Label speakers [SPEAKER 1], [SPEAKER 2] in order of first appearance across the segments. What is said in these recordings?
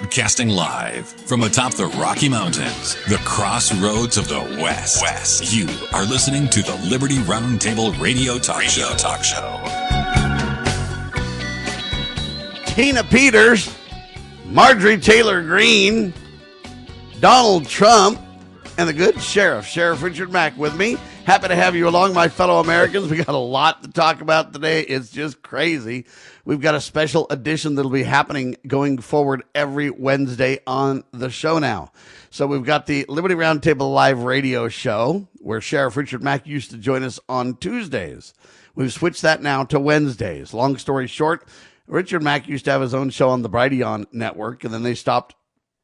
[SPEAKER 1] Broadcasting live from atop the Rocky Mountains, the crossroads of the West. You are listening to the Liberty Roundtable Radio Talk Show.
[SPEAKER 2] Tina Peters, Marjorie Taylor Greene, Donald Trump, and the good Sheriff Richard Mack with me. Happy to have you along, my fellow Americans. We got a lot to talk about today. It's just crazy. We've got a special edition that'll be happening going forward every Wednesday on the show now. So we've got the Liberty Roundtable live radio show where Sheriff Richard Mack used to join us on Tuesdays. We've switched that now to Wednesdays. Long story short, Richard Mack used to have his own show on the Brighteon network, and then they stopped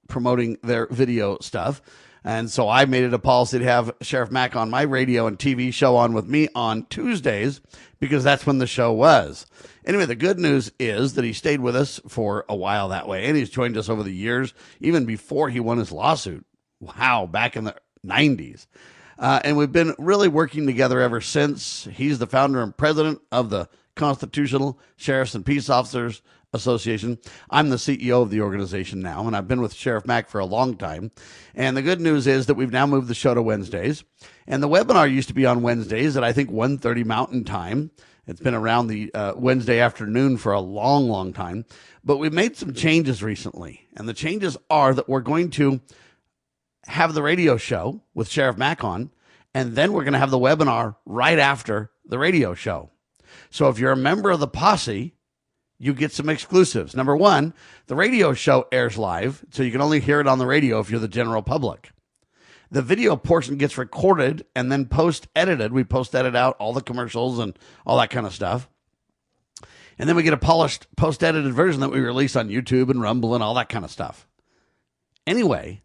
[SPEAKER 2] promoting their video stuff. And so I made it a policy to have Sheriff Mack on my radio and TV show on with me on Tuesdays because that's when the show was. Anyway, the good news is that he stayed with us for a while that way, and he's joined us over the years, even before he won his lawsuit. Wow, back in the 90s. And we've been really working together ever since. He's the founder and president of the Constitutional Sheriffs and Peace Officers Association. I'm the CEO of the organization now, and I've been with Sheriff Mack for a long time. And the good news is that we've now moved the show to Wednesdays. And the webinar used to be on Wednesdays at, I think, 1:30 Mountain Time. It's been around the Wednesday afternoon for a long, long time. But we've made some changes recently. And the changes are that we're going to have the radio show with Sheriff Mack on, and then we're going to have the webinar right after the radio show. So if you're a member of the Posse, you get some exclusives. Number one, the radio show airs live, so you can only hear it on the radio if you're the general public. The video portion gets recorded and then post-edited. We post-edit out all the commercials and all that kind of stuff. And then we get a polished post-edited version that we release on YouTube and Rumble and all that kind of stuff. Anyway,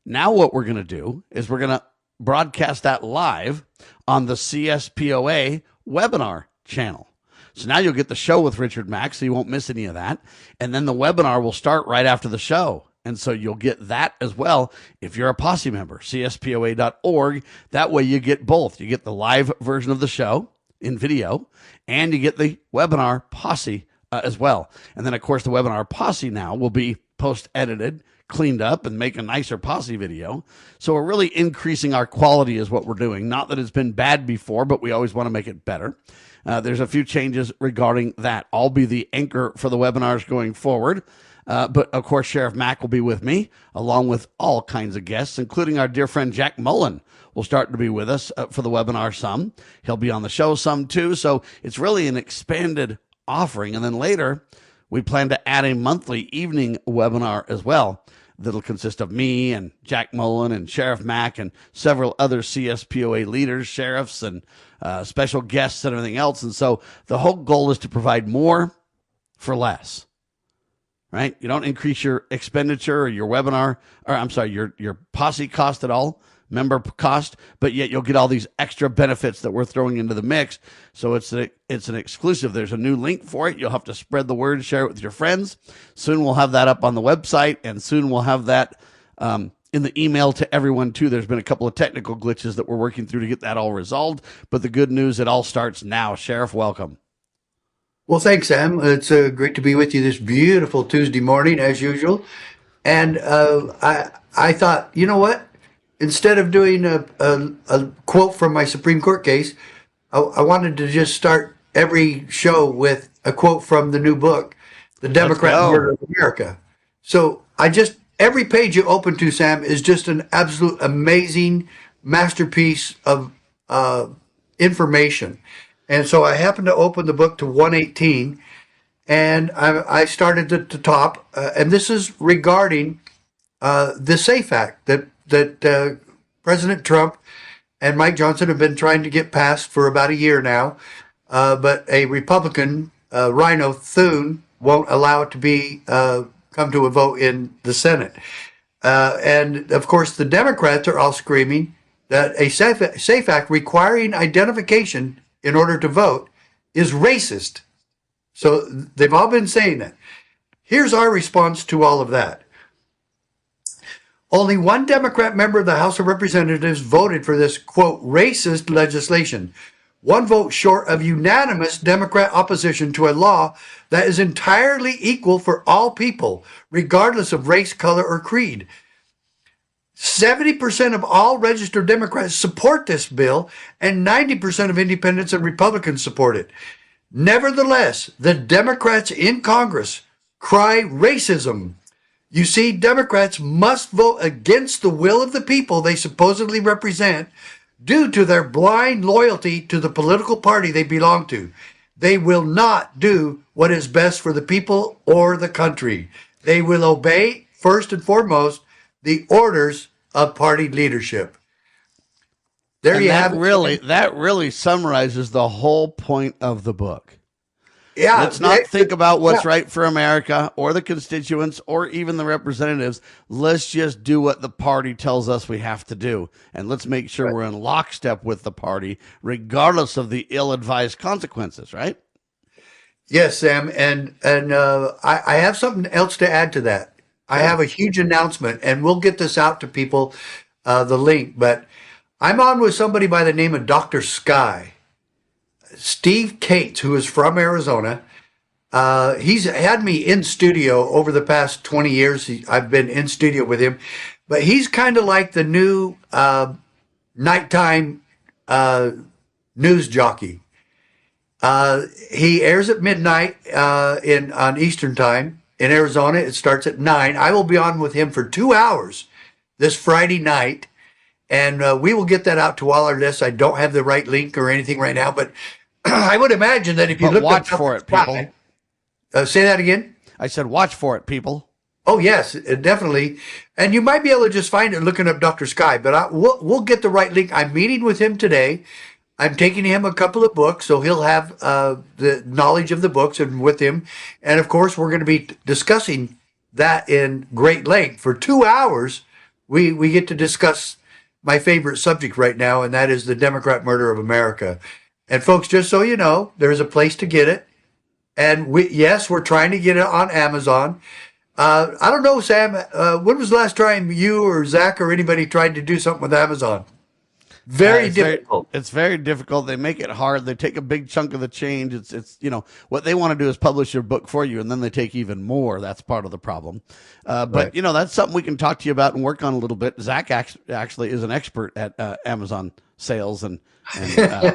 [SPEAKER 2] now what we're going to do is we're going to broadcast that live on the CSPOA webinar channel. So now you'll get the show with Richard Mack, so you won't miss any of that. And then the webinar will start right after the show. And so you'll get that as well if you're a Posse member, CSPOA.org. That way you get both. You get the live version of the show in video, and you get the webinar Posse as well. And then, of course, the webinar Posse now will be post-edited, cleaned up, and make a nicer Posse video. So we're really increasing our quality is what we're doing. Not that it's been bad before, but we always want to make it better. There's a few changes regarding that. I'll be the anchor for the webinars going forward. But, of course, Sheriff Mack will be with me, along with all kinds of guests, including our dear friend Jack Mullen will start to be with us for the webinar some. He'll be on the show some, too. So it's really an expanded offering. And then later, we plan to add a monthly evening webinar as well that'll consist of me and Jack Mullen and Sheriff Mack and several other CSPOA leaders, sheriffs, and special guests and everything else. And so the whole goal is to provide more for less, right? You don't increase your expenditure or your webinar, or I'm sorry, your Posse cost at all, member cost, but yet you'll get all these extra benefits that we're throwing into the mix. So it's an exclusive. There's a new link for it. You'll have to spread the word, share it with your friends. Soon we'll have that up on the website, and soon we'll have that in the email to everyone too. There's been a couple of technical glitches that we're working through to get that all resolved, but the good news, it all starts now. Sheriff, welcome.
[SPEAKER 3] Well, thanks, Sam. It's great to be with you this beautiful Tuesday morning, as usual. And I thought, you know what? Instead of doing a quote from my Supreme Court case, I wanted to just start every show with a quote from the new book, The Democrat Murder of America. So every page you open to, Sam, is just an absolute amazing masterpiece of information. And so I happened to open the book to 118, and I started at the top, and this is regarding the SAFE Act that President Trump and Mike Johnson have been trying to get passed for about a year now, but a Republican, Rhino Thune, won't allow it to be come to a vote in the Senate. And, of course, the Democrats are all screaming that a SAFE Act requiring identification in order to vote is racist. So they've all been saying that. Here's our response to all of that. Only one Democrat member of the House of Representatives voted for this, quote, racist legislation. one vote short of unanimous Democrat opposition to a law that is entirely equal for all people, regardless of race, color, or creed. 70% of all registered Democrats support this bill, and 90% of independents and Republicans support it. Nevertheless, the Democrats in Congress cry racism. You see, Democrats must vote against the will of the people they supposedly represent due to their blind loyalty to the political party they belong to. They will not do what is best for the people or the country. They will obey, first and foremost, the orders of party leadership. There
[SPEAKER 2] and
[SPEAKER 3] you have it.
[SPEAKER 2] That really summarizes the whole point of the book.
[SPEAKER 3] Yeah,
[SPEAKER 2] let's not think about what's right for America or the constituents or even the representatives. Let's just do what the party tells us we have to do. And let's make sure we're in lockstep with the party, regardless of the ill-advised consequences, right?
[SPEAKER 3] Yes, Sam. And I have something else to add to that. I have a huge announcement, and we'll get this out to people, the link. But I'm on with somebody by the name of Dr. Sky. Steve Cates, who is from Arizona. He's had me in studio over the past 20 years. I've been in studio with him. But he's kind of like the new nighttime news jockey. He airs at midnight on Eastern time. In Arizona, it starts at 9. I will be on with him for 2 hours this Friday night, and we will get that out to all our lists. I don't have the right link or anything right now, but I would imagine that if you look
[SPEAKER 2] watch for it, people.
[SPEAKER 3] Say that again?
[SPEAKER 2] I said watch for it, people.
[SPEAKER 3] Oh, yes, definitely. And you might be able to just find it looking up Dr. Sky, but we'll get the right link. I'm meeting with him today. I'm taking him a couple of books, so he'll have the knowledge of the books and with him. And, of course, we're going to be discussing that in great length. For 2 hours, we get to discuss my favorite subject right now, and that is the Democrat murder of America. And, folks, just so you know, there's a place to get it. And, we're trying to get it on Amazon. I don't know, Sam, when was the last time you or Zach or anybody tried to do something with Amazon? Very difficult.
[SPEAKER 2] It's very difficult. They make it hard. They take a big chunk of the change. It's what they want to do is publish your book for you, and then they take even more. That's part of the problem. But
[SPEAKER 3] Right.
[SPEAKER 2] that's something we can talk to you about and work on a little bit. Zach actually is an expert at Amazon sales and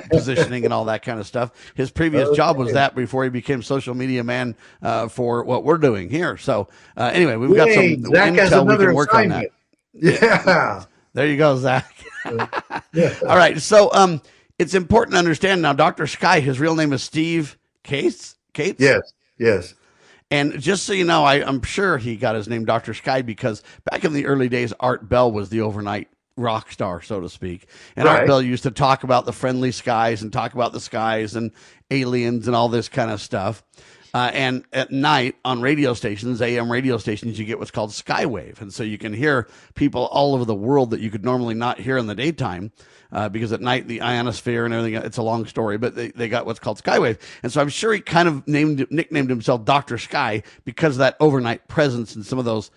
[SPEAKER 2] positioning and all that kind of stuff. His previous job was that before he became social media man for what we're doing here. So anyway, we've got some
[SPEAKER 3] Zach has
[SPEAKER 2] intel we
[SPEAKER 3] another
[SPEAKER 2] can work
[SPEAKER 3] assignment.
[SPEAKER 2] on that.
[SPEAKER 3] Yeah.
[SPEAKER 2] There you go, Zach.
[SPEAKER 3] Yeah.
[SPEAKER 2] All right. So it's important to understand now, Dr. Sky, his real name is Steve Cates.
[SPEAKER 3] Yes.
[SPEAKER 2] And just so you know, I'm sure he got his name Dr. Sky because back in the early days, Art Bell was the overnight rock star, so to speak. And
[SPEAKER 3] Right.
[SPEAKER 2] Art Bell used to talk about the friendly skies and talk about the skies and aliens and all this kind of stuff. And at night on radio stations, AM radio stations, you get what's called skywave. And so you can hear people all over the world that you could normally not hear in the daytime because at night, the ionosphere and everything, it's a long story, but they got what's called skywave. And so I'm sure he kind of nicknamed himself Dr. Sky because of that overnight presence and some of those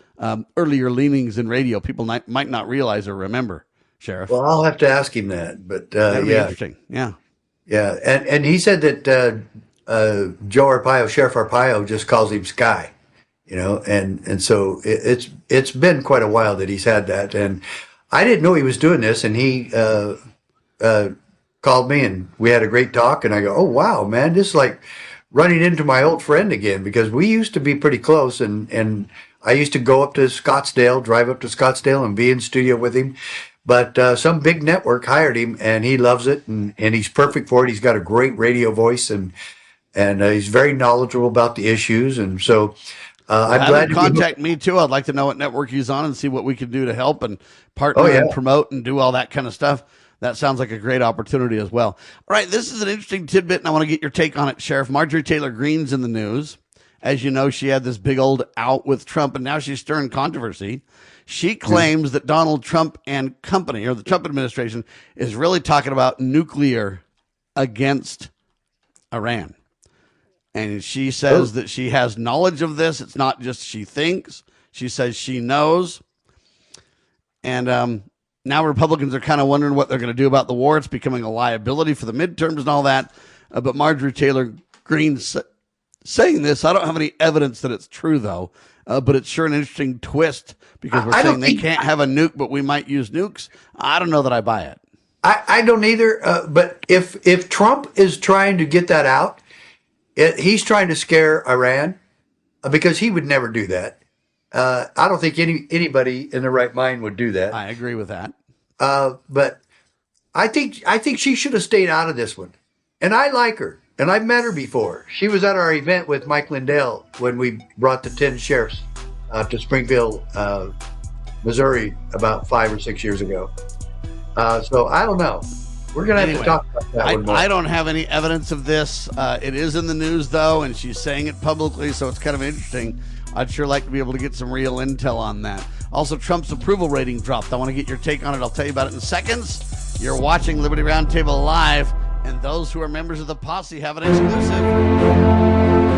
[SPEAKER 2] earlier leanings in radio people might not realize or remember, Sheriff.
[SPEAKER 3] Well, I'll have to ask him that, but
[SPEAKER 2] That'd be interesting. Yeah.
[SPEAKER 3] Yeah. And he said that Joe Arpaio, Sheriff Arpaio, just calls him Sky, and so it's been quite a while that he's had that, and I didn't know he was doing this, and he called me, and we had a great talk, and I go, oh wow, man, this is like running into my old friend again, because we used to be pretty close, and I used to go up to Scottsdale, drive up to Scottsdale, and be in studio with him. But some big network hired him, and he loves it, and he's perfect for it. He's got a great radio voice, and he's very knowledgeable about the issues. And so I'm glad
[SPEAKER 2] to contact me too. I'd like to know what network he's on and see what we can do to help and partner and promote and do all that kind of stuff. That sounds like a great opportunity as well. All right, this is an interesting tidbit, and I want to get your take on it, Sheriff. Marjorie Taylor Greene's in the news. As you know, she had this big old out with Trump, and now she's stirring controversy. She claims that Donald Trump and company, or the Trump administration, is really talking about nuclear against Iran. And she says that she has knowledge of this. It's not just she thinks. She says she knows. And now Republicans are kind of wondering what they're going to do about the war. It's becoming a liability for the midterms and all that. But Marjorie Taylor Greene saying this, I don't have any evidence that it's true, though. But it's sure an interesting twist because we're saying they can't have a nuke, but we might use nukes. I don't know that I buy it.
[SPEAKER 3] I don't either. But if Trump is trying to get that out, he's trying to scare Iran because he would never do that. I don't think anybody in their right mind would do that.
[SPEAKER 2] I agree with that.
[SPEAKER 3] But I think she should have stayed out of this one. And I like her. And I've met her before. She was at our event with Mike Lindell when we brought the 10 sheriffs to Springfield, Missouri about 5 or 6 years ago. So I don't know. We're going to have to talk about that one more.
[SPEAKER 2] I don't have any evidence of this. It is in the news, though, and she's saying it publicly, so it's kind of interesting. I'd sure like to be able to get some real intel on that. Also, Trump's approval rating dropped. I want to get your take on it. I'll tell you about it in seconds. You're watching Liberty Roundtable Live. And those who are members of the Posse have an exclusive.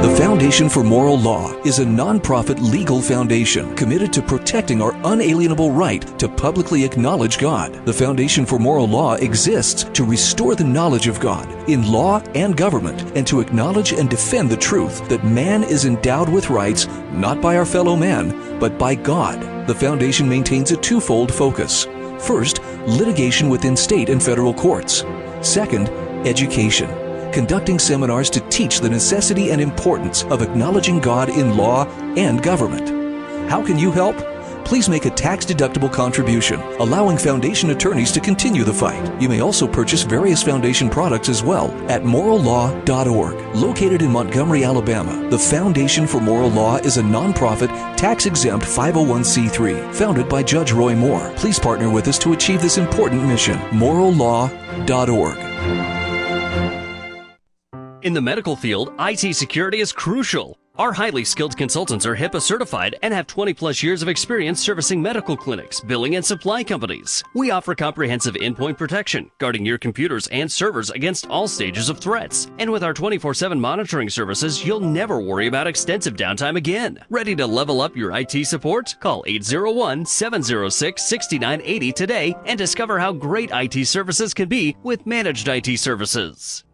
[SPEAKER 4] The Foundation for Moral Law is a nonprofit legal foundation committed to protecting our unalienable right to publicly acknowledge God. The Foundation for Moral Law exists to restore the knowledge of God in law and government and to acknowledge and defend the truth that man is endowed with rights not by our fellow man, but by God. The foundation maintains a twofold focus. First, litigation within state and federal courts. Second, education, conducting seminars to teach the necessity and importance of acknowledging God in law and government. How can you help? Please make a tax-deductible contribution, allowing foundation attorneys to continue the fight. You may also purchase various foundation products as well at morallaw.org. Located in Montgomery, Alabama, the Foundation for Moral Law is a nonprofit, tax-exempt 501c3 founded by Judge Roy Moore. Please partner with us to achieve this important mission. morallaw.org.
[SPEAKER 5] In the medical field, IT security is crucial. Our highly skilled consultants are HIPAA certified and have 20-plus years of experience servicing medical clinics, billing, and supply companies. We offer comprehensive endpoint protection, guarding your computers and servers against all stages of threats. And with our 24/7 monitoring services, you'll never worry about extensive downtime again. Ready to level up your IT support? Call 801-706-6980 today and discover how great IT services can be with managed IT services.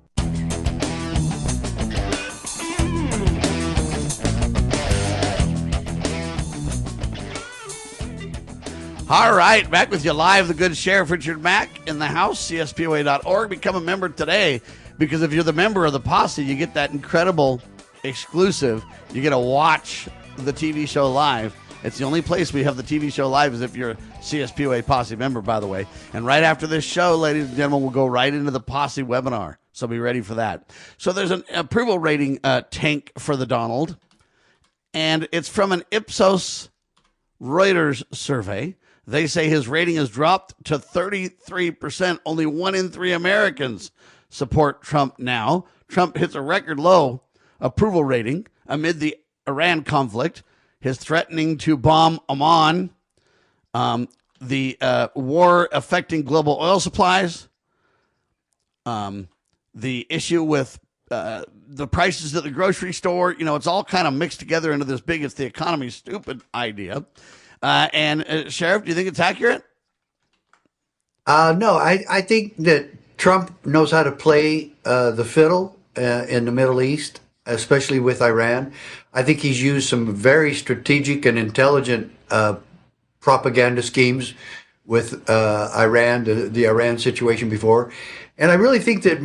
[SPEAKER 2] All right, back with you live, the good Sheriff Richard Mack in the house, CSPOA.org. Become a member today, because if you're the member of the Posse, you get that incredible exclusive. You get to watch the TV show live. It's the only place we have the TV show live is if you're a CSPOA Posse member, by the way. And right after this show, ladies and gentlemen, we'll go right into the Posse webinar. So be ready for that. So there's an approval rating tank for the Donald, and it's from an Ipsos Reuters survey. They say his rating has dropped to 33%. Only 1 in 3 Americans support Trump now. Trump hits a record low approval rating amid the Iran conflict, his threatening to bomb Oman, the war affecting global oil supplies, the issue with the prices at the grocery store. You know, it's all kind of mixed together into this big, it's the economy stupid idea. And Sheriff, do you think it's accurate?
[SPEAKER 3] No, I think that Trump knows how to play the fiddle in the Middle East, especially with Iran. I think he's used some very strategic and intelligent propaganda schemes with Iran, the Iran situation before. And I really think that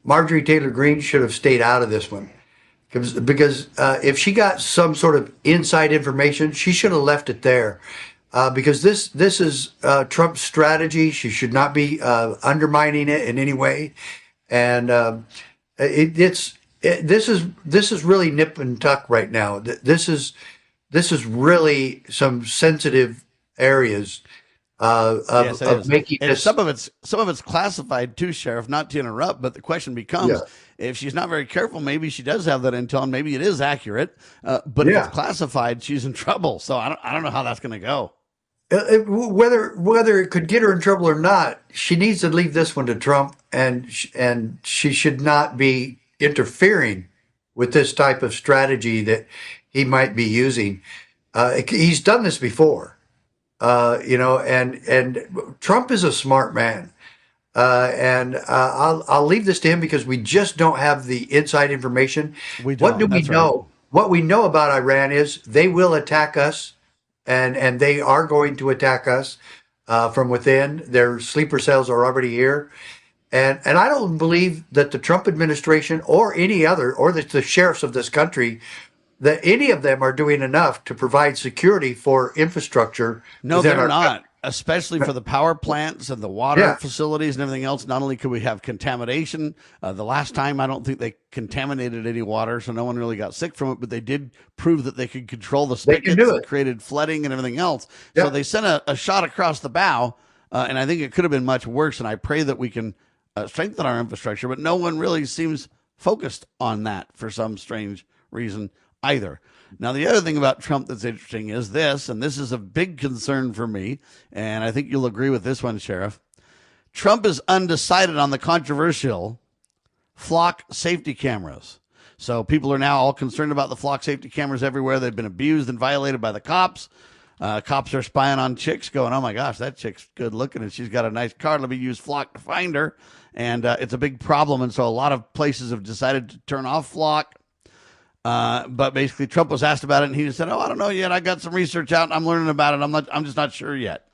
[SPEAKER 3] Marjorie Taylor Greene should have stayed out of this one. Because if she got some sort of inside information, she should have left it there. Because this is Trump's strategy. She should not be undermining it in any way. And this is really nip and tuck right now. This is really some sensitive areas of making this.
[SPEAKER 2] Some of it's classified too, Sheriff. Not to interrupt, but the question becomes: if she's not very careful, maybe she does have that intel, and maybe it is accurate. But if it's classified, she's in trouble. So I don't know how that's going to go.
[SPEAKER 3] Whether it could get her in trouble or not, she needs to leave this one to Trump, and she should not be interfering with this type of strategy that he might be using. He's done this before. and Trump is a smart man. I'll leave this to him because we just don't have the inside information.
[SPEAKER 2] We don't.
[SPEAKER 3] What do we
[SPEAKER 2] That's right.
[SPEAKER 3] know? What we know about Iran is they will attack us, and they are going to attack us from within. Their sleeper cells are already here. And I don't believe that the Trump administration or any other, or the sheriffs of this country, that any of them are doing enough to provide security for infrastructure.
[SPEAKER 2] No,
[SPEAKER 3] within
[SPEAKER 2] they're
[SPEAKER 3] our
[SPEAKER 2] not.
[SPEAKER 3] country.
[SPEAKER 2] Especially for the power plants and the water
[SPEAKER 3] Yeah.
[SPEAKER 2] facilities and everything else. Not only could we have contamination, the last time I don't think they contaminated any water, so no one really got sick from it, but they did prove that they could control the
[SPEAKER 3] They can
[SPEAKER 2] spigots
[SPEAKER 3] do
[SPEAKER 2] and
[SPEAKER 3] it.
[SPEAKER 2] created flooding and everything else.
[SPEAKER 3] Yeah.
[SPEAKER 2] So they sent a shot across the bow, and I think it could have been much worse, and I pray that we can strengthen our infrastructure, but no one really seems focused on that for some strange reason either. Now, the other thing about Trump that's interesting is this, and this is a big concern for me, and I think you'll agree with this one, Sheriff. Trump is undecided on the controversial flock safety cameras. So people are now all concerned about the flock safety cameras everywhere. They've been abused and violated by the cops. Cops are spying on chicks going, oh my gosh, that chick's good looking and she's got a nice car. Let me use flock to find her. And it's a big problem. And so a lot of places have decided to turn off flock. But basically Trump was asked about it and he just said, oh, I don't know yet. I got some research out and I'm learning about it. I'm just not sure yet.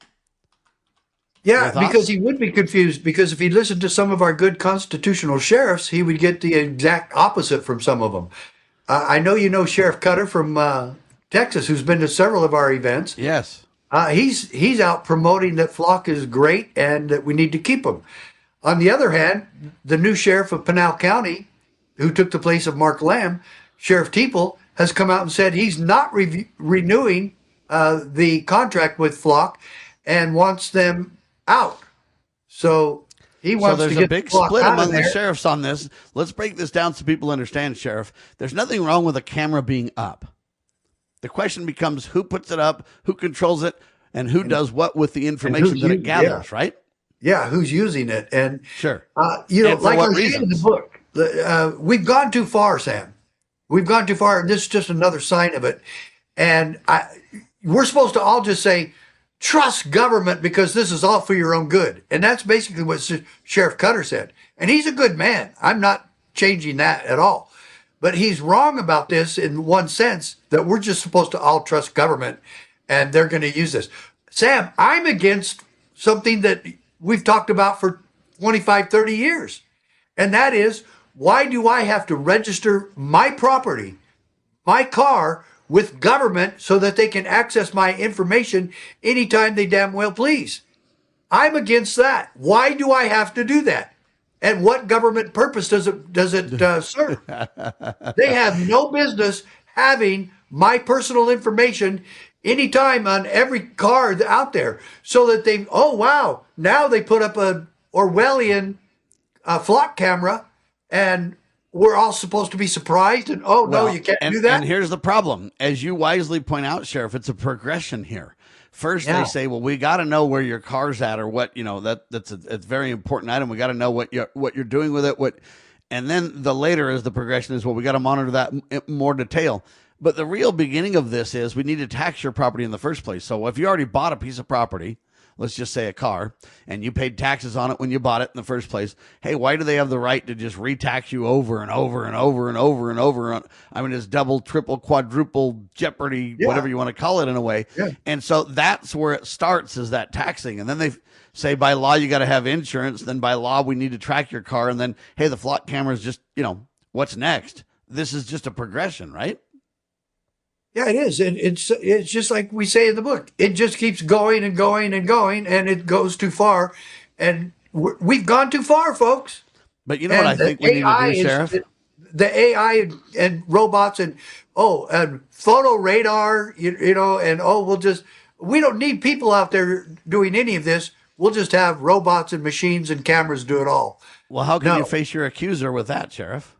[SPEAKER 3] Yeah,
[SPEAKER 2] Your thoughts?
[SPEAKER 3] because he would be confused. Because if he listened to some of our good constitutional sheriffs, he would get the exact opposite from some of them. I know you know Sheriff Cutter from Texas, who's been to several of our events.
[SPEAKER 2] Yes.
[SPEAKER 3] He's out promoting that flock is great and that we need to keep them. On the other hand, the new sheriff of Pinal County, who took the place of Mark Lamb, Sheriff Teeple, has come out and said he's not renewing the contract with flock and wants them out. So he wants
[SPEAKER 2] So there's
[SPEAKER 3] to get
[SPEAKER 2] a big
[SPEAKER 3] the flock
[SPEAKER 2] split
[SPEAKER 3] out
[SPEAKER 2] among
[SPEAKER 3] of
[SPEAKER 2] the
[SPEAKER 3] there.
[SPEAKER 2] sheriffs on this. Let's break this down so people understand, Sheriff. There's nothing wrong with a camera being up. The question becomes who puts it up, who controls it, and who does what with the information that it gathers, right?
[SPEAKER 3] Yeah, who's using it? And
[SPEAKER 2] Sure.
[SPEAKER 3] you know,
[SPEAKER 2] And for
[SPEAKER 3] like
[SPEAKER 2] what
[SPEAKER 3] I say in the
[SPEAKER 2] reasons?
[SPEAKER 3] book, we've gone too far, Sam. We've gone too far, and this is just another sign of it. And we're supposed to all just say, trust government because this is all for your own good. And that's basically what Sheriff Cutter said. And he's a good man. I'm not changing that at all. But he's wrong about this in one sense, that we're just supposed to all trust government and they're going to use this. Sam, I'm against something that we've talked about for 25, 30 years. And that is, why do I have to register my property, my car, with government so that they can access my information anytime they damn well please? I'm against that. Why do I have to do that? And what government purpose does it serve? They have no business having my personal information anytime on every car out there, so that they, oh wow, now they put up a Orwellian flock camera, and we're all supposed to be surprised. And oh no, you can't do that.
[SPEAKER 2] And here's the problem, as you wisely point out, Sheriff. It's a progression here. First,
[SPEAKER 3] Yeah.
[SPEAKER 2] they say, "Well, we got to know where your car's at, or what that's a very important item. We got to know what you're doing with it. And then the later is the progression is, well, we got to monitor that in more detail. But the real beginning of this is we need to tax your property in the first place. So if you already bought a piece of property, let's just say a car, and you paid taxes on it when you bought it in the first place, hey, why do they have the right to just retax you over and over and over and over and over? I mean, it's double, triple, quadruple jeopardy, whatever you want to call it in a way.
[SPEAKER 3] Yeah.
[SPEAKER 2] And so that's where it starts, is that taxing. And then they say by law you got to have insurance. Then by law we need to track your car. And then, hey, the flock camera is just, what's next? This is just a progression, right?
[SPEAKER 3] Yeah, it is. And it's just like we say in the book. It just keeps going and going and going, and it goes too far. And we've gone too far, folks.
[SPEAKER 2] But you know what I think we need to do, Sheriff?
[SPEAKER 3] The AI and robots and photo radar, and we don't need people out there doing any of this. We'll just have robots and machines and cameras do it all.
[SPEAKER 2] Well, how can you face your accuser with that, Sheriff?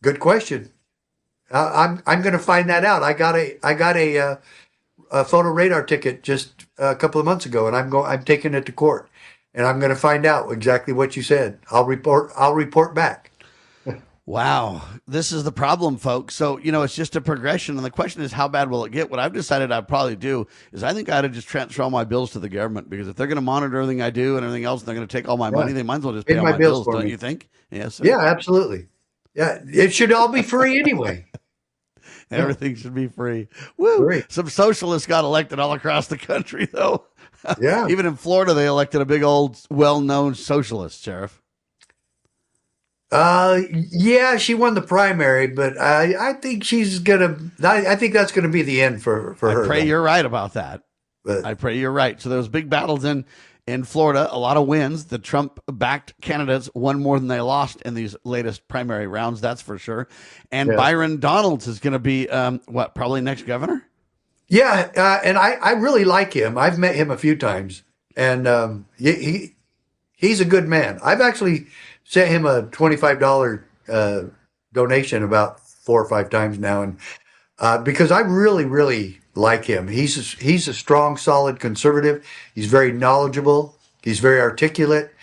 [SPEAKER 3] Good question. I'm going to find that out. I got a photo radar ticket just a couple of months ago, and I'm taking it to court, and I'm going to find out exactly what you said. I'll report back.
[SPEAKER 2] Wow. This is the problem, folks. So, it's just a progression. And the question is, how bad will it get? What I've decided I'd probably do is I think I ought to just transfer all my bills to the government, because if they're going to monitor everything I do and everything else, and they're going to take all my money, they might as well just pay all my bills, don't you think? Yes.
[SPEAKER 3] Yeah, absolutely. Yeah, it should all be free anyway.
[SPEAKER 2] Everything should be free. Woo!
[SPEAKER 3] Free.
[SPEAKER 2] Some socialists got elected all across the country, though.
[SPEAKER 3] Yeah.
[SPEAKER 2] Even in Florida, they elected a big old, well-known socialist, Sheriff.
[SPEAKER 3] Yeah, she won the primary, but I think I think that's gonna be the end for her.
[SPEAKER 2] I pray you're right about that.
[SPEAKER 3] But
[SPEAKER 2] I pray you're right. So there was big battles in Florida, a lot of wins. The Trump-backed candidates won more than they lost in these latest primary rounds, that's for sure. And Byron Donalds is going to be, probably next governor?
[SPEAKER 3] Yeah, and I really like him. I've met him a few times, and he's a good man. I've actually sent him a $25 donation about 4 or 5 times now, and because I really, really like him. He's a strong, solid conservative. He's very knowledgeable. He's very articulate,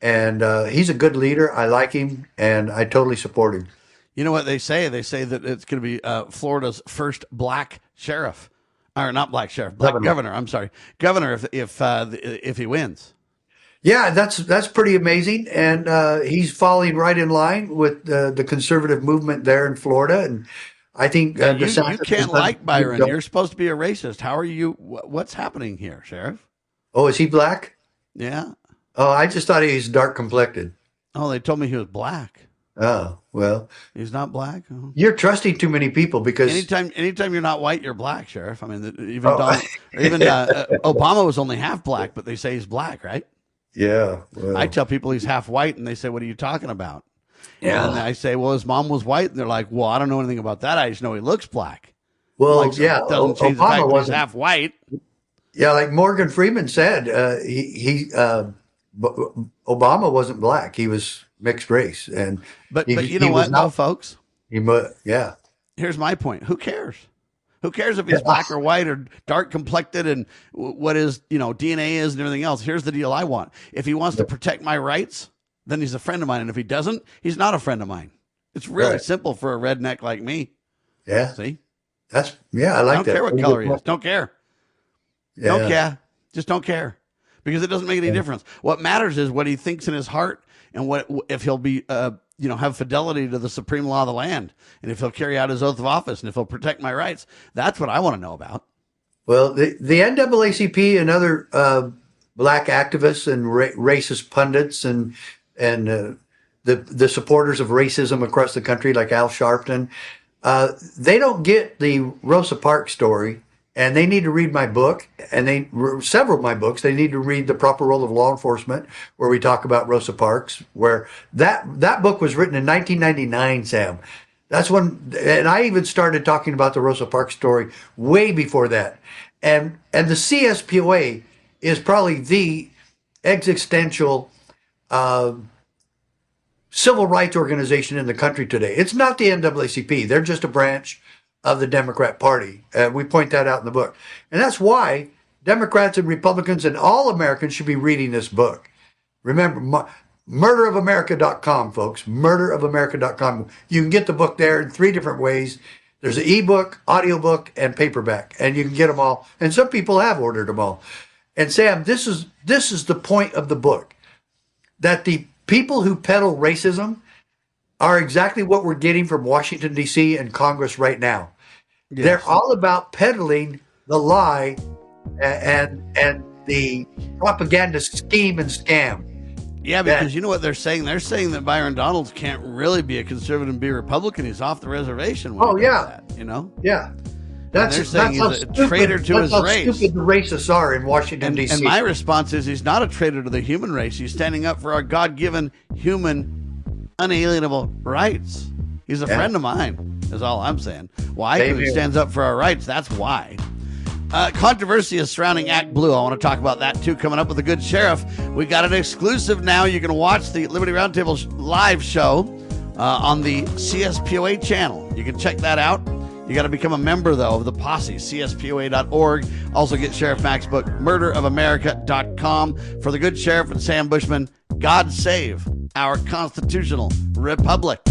[SPEAKER 3] and he's a good leader. I like him, and I totally support him.
[SPEAKER 2] You know what they say? They say that it's going to be Florida's first black sheriff, or not black sheriff, black governor. I'm sorry, governor if he wins.
[SPEAKER 3] Yeah, that's pretty amazing, and he's falling right in line with the conservative movement there in Florida. And I think
[SPEAKER 2] you can't like Byron. You're supposed to be a racist. How are you? What's happening here, Sheriff?
[SPEAKER 3] Oh, is he black?
[SPEAKER 2] Yeah.
[SPEAKER 3] Oh, I just thought he was dark complected.
[SPEAKER 2] Oh, they told me he was black.
[SPEAKER 3] Oh, well,
[SPEAKER 2] he's not black. Oh.
[SPEAKER 3] You're trusting too many people, because
[SPEAKER 2] anytime you're not white, you're black, Sheriff. I mean, even Obama was only half black, but they say he's black, right?
[SPEAKER 3] Yeah. Well.
[SPEAKER 2] I tell people he's half white, and they say, "What are you talking about?"
[SPEAKER 3] Yeah.
[SPEAKER 2] And I say, "Well, his mom was white." And they're like, "Well, I don't know anything about that. I just know he looks black."
[SPEAKER 3] Well,
[SPEAKER 2] like, so it doesn't change the fact that he's half white.
[SPEAKER 3] Yeah, like Morgan Freeman said, Obama wasn't black; he was mixed race,
[SPEAKER 2] but you know what, though, folks?
[SPEAKER 3] Yeah.
[SPEAKER 2] Here's my point: who cares? Who cares if he's black or white or dark complected and what his DNA is and everything else? Here's the deal I want: if he wants to protect my rights, then he's a friend of mine, and if he doesn't, he's not a friend of mine. It's really simple for a redneck like me.
[SPEAKER 3] Yeah.
[SPEAKER 2] See?
[SPEAKER 3] I like that.
[SPEAKER 2] I don't care what color he is. Don't care.
[SPEAKER 3] Yeah.
[SPEAKER 2] Don't care. Just don't care, because it doesn't make any difference. What matters is what he thinks in his heart, and what if he'll be have fidelity to the supreme law of the land, and if he'll carry out his oath of office, and if he'll protect my rights. That's what I want to know about.
[SPEAKER 3] Well, the NAACP and other black activists and racist pundits and the supporters of racism across the country, like Al Sharpton, they don't get the Rosa Parks story, and they need to read my book, and several of my books. They need to read The Proper Role of Law Enforcement, where we talk about Rosa Parks, where that book was written in 1999, Sam. That's when, and I even started talking about the Rosa Parks story way before that. And the CSPOA is probably the existential civil rights organization in the country today. It's not the NAACP. They're just a branch of the Democrat Party. We point that out in the book. And that's why Democrats and Republicans and all Americans should be reading this book. Remember, murderofamerica.com, folks. Murderofamerica.com. You can get the book there in 3 different ways. There's an ebook, audiobook, and paperback. And you can get them all. And some people have ordered them all. And Sam, this is the point of the book. That the people who peddle racism are exactly what we're getting from Washington, D.C. and Congress right now. Yes. They're all about peddling the lie and the propaganda scheme and scam.
[SPEAKER 2] Yeah, because you know what they're saying? They're saying that Byron Donalds can't really be a conservative and be a Republican. He's off the reservation.
[SPEAKER 3] Oh, yeah.
[SPEAKER 2] That,
[SPEAKER 3] Yeah.
[SPEAKER 2] They're saying he's a traitor to his race.
[SPEAKER 3] That's how stupid the racists are in Washington, D.C.
[SPEAKER 2] And my response is he's not a traitor to the human race. He's standing up for our God-given human unalienable rights. He's a friend of mine, is all I'm saying. Why? Because he stands up for our rights. That's why. Controversy is surrounding ActBlue. I want to talk about that, too, coming up with the good sheriff. We got an exclusive now. You can watch the Liberty Roundtable live show on the CSPOA channel. You can check that out. You got to become a member, though, of the Posse, CSPOA.org. Also get Sheriff Mack's book, murderofamerica.com. For the good sheriff and Sam Bushman, God save our constitutional republic.